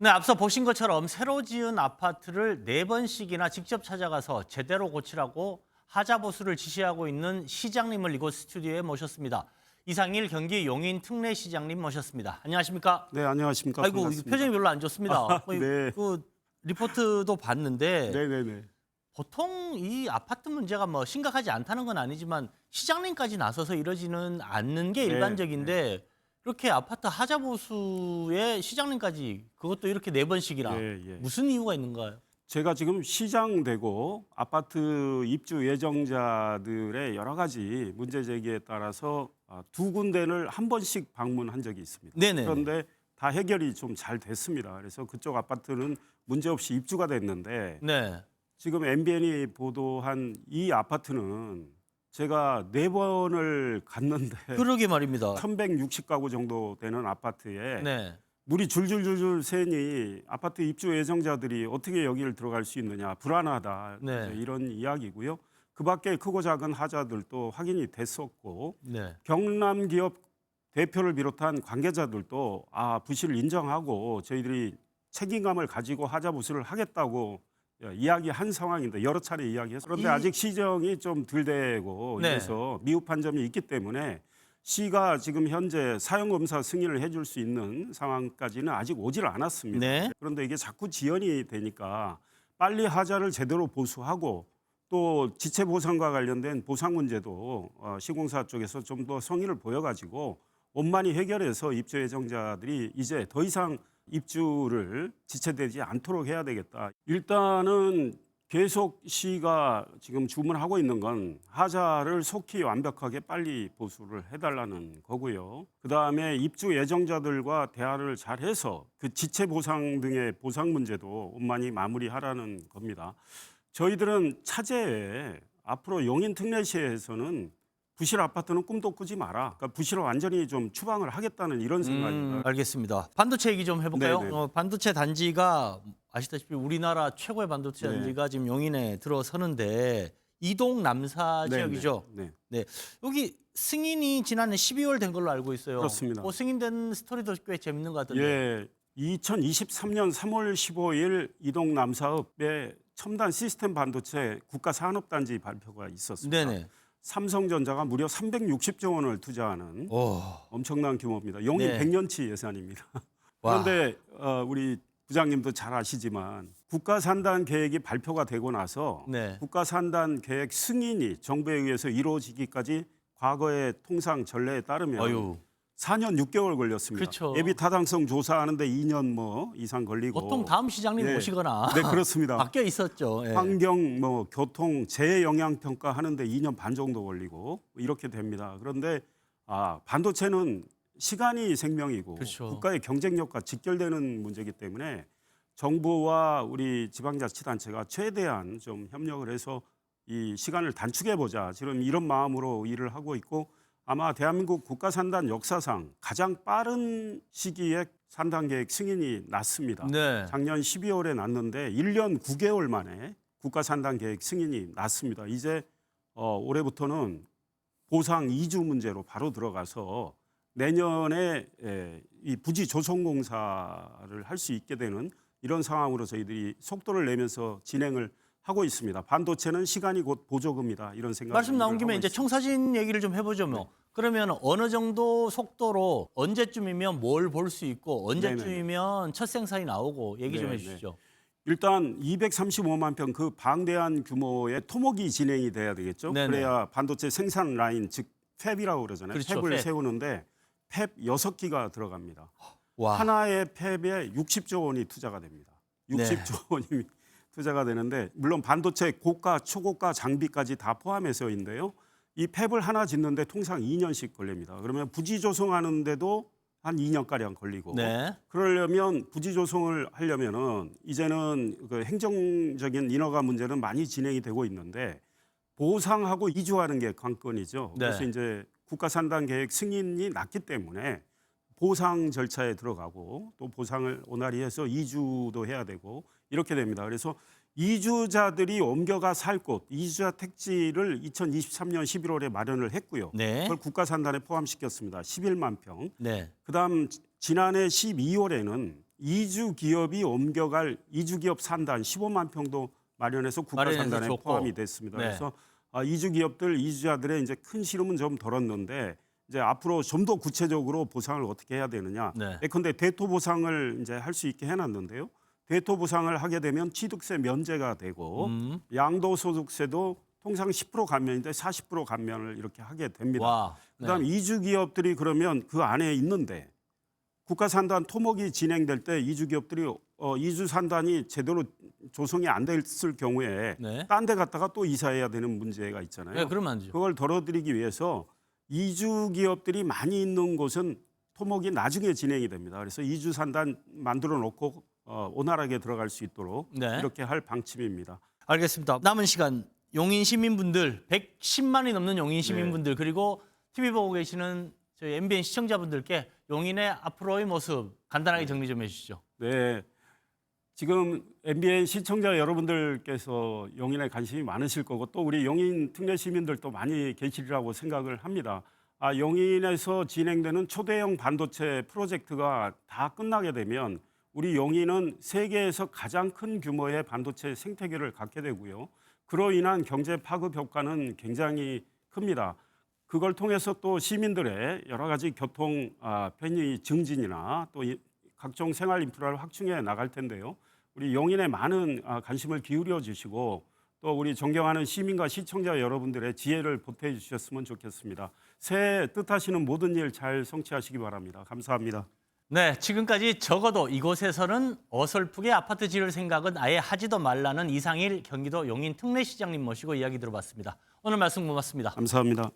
네, 앞서 보신 것처럼 새로 지은 아파트를 4번씩이나 직접 찾아가서 제대로 고치라고 하자 보수를 지시하고 있는 시장님을 이곳 스튜디오에 모셨습니다. 이상일 경기 용인 특례시장님 모셨습니다. 안녕하십니까? 네, 안녕하십니까. 아이고, 반갑습니다. 표정이 별로 안 좋습니다. 네. 그 리포트도 봤는데 네네네. 보통 이 아파트 문제가 뭐 심각하지 않다는 건 아니지만 시장님까지 나서서 이러지는 않는 게 네, 일반적인데 이렇게 아파트 하자 보수에 시장님까지 그것도 이렇게 4번씩이나 예. 무슨 이유가 있는가요? 제가 지금 시장 되고 아파트 입주 예정자들의 여러 가지 문제 제기에 따라서 두 군데를 한 번씩 방문한 적이 있습니다. 네네. 그런데 다 해결이 좀 잘 됐습니다. 그래서 그쪽 아파트는 문제 없이 입주가 됐는데 네. 지금 MBN이 보도한 이 아파트는 제가 4번을 갔는데 그러게 말입니다. 1160가구 정도 되는 아파트에 네. 물이 줄줄줄줄 새니 아파트 입주 예정자들이 어떻게 여기를 들어갈 수 있느냐, 불안하다, 네. 이제 이런 이야기고요. 그밖에 크고 작은 하자들도 확인이 됐었고 네. 경남 기업 대표를 비롯한 관계자들도 부실을 인정하고 저희들이 책임감을 가지고 하자 보수를 하겠다고 이야기한 상황인데 여러 차례 이야기했어요. 그런데 아직 시정이 좀 덜 되고 네. 이래서 미흡한 점이 있기 때문에 시가 지금 현재 사용검사 승인을 해줄 수 있는 상황까지는 아직 오질 않았습니다. 네. 그런데 이게 자꾸 지연이 되니까 빨리 하자를 제대로 보수하고 또 지체 보상과 관련된 보상 문제도 시공사 쪽에서 좀 더 성의를 보여가지고 원만히 해결해서 입주 예정자들이 이제 더 이상 입주를 지체되지 않도록 해야 되겠다. 일단은 계속 시가 지금 주문하고 있는 건 하자를 속히 완벽하게 빨리 보수를 해달라는 거고요. 그다음에 입주 예정자들과 대화를 잘해서 그 지체 보상 등의 보상 문제도 원만히 마무리하라는 겁니다. 저희들은 차제에 앞으로 용인 특례시에서는 부실 아파트는 꿈도 꾸지 마라. 그러니까 부실을 완전히 좀 추방을 하겠다는 이런 생각입니다. 알겠습니다. 반도체 얘기 좀 해볼까요? 네네. 반도체 단지가 아시다시피 우리나라 최고의 반도체 네. 단지가 지금 용인에 들어서는데 이동 남사 네네. 지역이죠. 네. 네. 여기 승인이 지난해 12월 된 걸로 알고 있어요. 그렇습니다. 승인된 스토리도 꽤 재밌는 것 같은데. 예, 2023년 3월 15일 이동 남사업의 첨단 시스템 반도체 국가 산업단지 발표가 있었습니다. 네네. 삼성전자가 무려 360조 원을 투자하는 오. 엄청난 규모입니다. 용인 네. 100년치 예산입니다. 와. 그런데 우리 부장님도 잘 아시지만 국가 산단 계획이 발표가 되고 나서 네. 국가 산단 계획 승인이 정부에 의해서 이루어지기까지 과거의 통상 전례에 따르면 어유. 4년 6개월 걸렸습니다. 그렇죠. 예비 타당성 조사하는데 2년 이상 걸리고. 보통 다음 시장님 네. 오시거나 네, 그렇습니다. 바뀌어 있었죠. 예. 환경, 교통, 재해 영향 평가 하는데 2년 반 정도 걸리고 이렇게 됩니다. 그런데 반도체는 시간이 생명이고 그렇죠. 국가의 경쟁력과 직결되는 문제이기 때문에 정부와 우리 지방자치단체가 최대한 좀 협력을 해서 이 시간을 단축해 보자. 지금 이런 마음으로 일을 하고 있고 아마 대한민국 국가 산단 역사상 가장 빠른 시기에 산단 계획 승인이 났습니다. 네. 작년 12월에 났는데 1년 9개월 만에 국가 산단 계획 승인이 났습니다. 이제 올해부터는 보상 이주 문제로 바로 들어가서 내년에 이 부지 조성 공사를 할 수 있게 되는 이런 상황으로 저희들이 속도를 내면서 진행을 하고 있습니다. 반도체는 시간이 곧 보조금이다 이런 생각. 말씀 나온 김에 이제 청사진 얘기를 좀 해보죠 뭐. 그러면 어느 정도 속도로 언제쯤이면 뭘 볼 수 있고 언제쯤이면 첫 생산이 나오고 얘기 좀 네네. 해주시죠. 일단 235만 평 그 방대한 규모의 토목이 진행이 돼야 되겠죠. 네네. 그래야 반도체 생산 라인 즉 팹이라고 그러잖아요. 그렇죠, 팹을 팹. 세우는데 팹 6기가 들어갑니다. 와. 하나의 팹에 60조 원이 투자가 됩니다. 60조 원이 투자가 되는데 물론 반도체 고가, 초고가 장비까지 다 포함해서인데요. 이 팹을 하나 짓는데 통상 2년씩 걸립니다. 그러면 부지 조성하는데도 한 2년가량 걸리고 네. 그러려면 부지 조성을 하려면은 이제는 그 행정적인 인허가 문제는 많이 진행이 되고 있는데 보상하고 이주하는 게 관건이죠. 네. 그래서 이제 국가 산단 계획 승인이 났기 때문에 보상 절차에 들어가고 또 보상을 오나리 해서 이주도 해야 되고 이렇게 됩니다. 그래서 이주자들이 옮겨가 살 곳, 이주자 택지를 2023년 11월에 마련을 했고요. 네. 그걸 국가 산단에 포함시켰습니다. 11만 평. 네. 그다음 지난해 12월에는 이주 기업이 옮겨갈 이주 기업 산단 15만 평도 마련해서 국가 마련해서 산단에 줬고. 포함이 됐습니다. 네. 그래서 이주 기업들 이주자들의 이제 큰 시름은 좀 덜었는데 이제 앞으로 좀 더 구체적으로 보상을 어떻게 해야 되느냐. 네. 예컨대 대토 보상을 이제 할 수 있게 해놨는데요. 대토 보상을 하게 되면 취득세 면제가 되고 양도소득세도 통상 10% 감면인데 40% 감면을 이렇게 하게 됩니다. 와. 네. 그다음 이주 기업들이 그러면 그 안에 있는데 국가 산단 토목이 진행될 때 이주 기업들이 이주 산단이 제대로 조성이 안 됐을 경우에 네. 딴 데 갔다가 또 이사해야 되는 문제가 있잖아요. 네, 그러면 안 되죠. 그걸 덜어드리기 위해서 이주 기업들이 많이 있는 곳은 토목이 나중에 진행이 됩니다. 그래서 이주 산단 만들어 놓고 원활하게 들어갈 수 있도록 네. 이렇게 할 방침입니다. 알겠습니다. 남은 시간 용인 시민분들 110만이 넘는 용인 시민분들 네. 그리고 TV 보고 계시는 저희 MBN 시청자분들께 용인의 앞으로의 모습 간단하게 정리 좀 해주시죠. 네. 지금 MBN 시청자 여러분들께서 용인에 관심이 많으실 거고 또 우리 용인 특례 시민들도 많이 계시리라고 생각을 합니다. 용인에서 진행되는 초대형 반도체 프로젝트가 다 끝나게 되면 우리 용인은 세계에서 가장 큰 규모의 반도체 생태계를 갖게 되고요. 그로 인한 경제 파급 효과는 굉장히 큽니다. 그걸 통해서 또 시민들의 여러 가지 교통 편의 증진이나 또 각종 생활 인프라를 확충해 나갈 텐데요. 우리 용인에 많은 관심을 기울여 주시고 또 우리 존경하는 시민과 시청자 여러분들의 지혜를 보태 주셨으면 좋겠습니다. 새해 뜻하시는 모든 일 잘 성취하시기 바랍니다. 감사합니다. 네, 지금까지 적어도 이곳에서는 어설프게 아파트 지을 생각은 아예 하지도 말라는 이상일 경기도 용인 특례시장님 모시고 이야기 들어봤습니다. 오늘 말씀 고맙습니다. 감사합니다.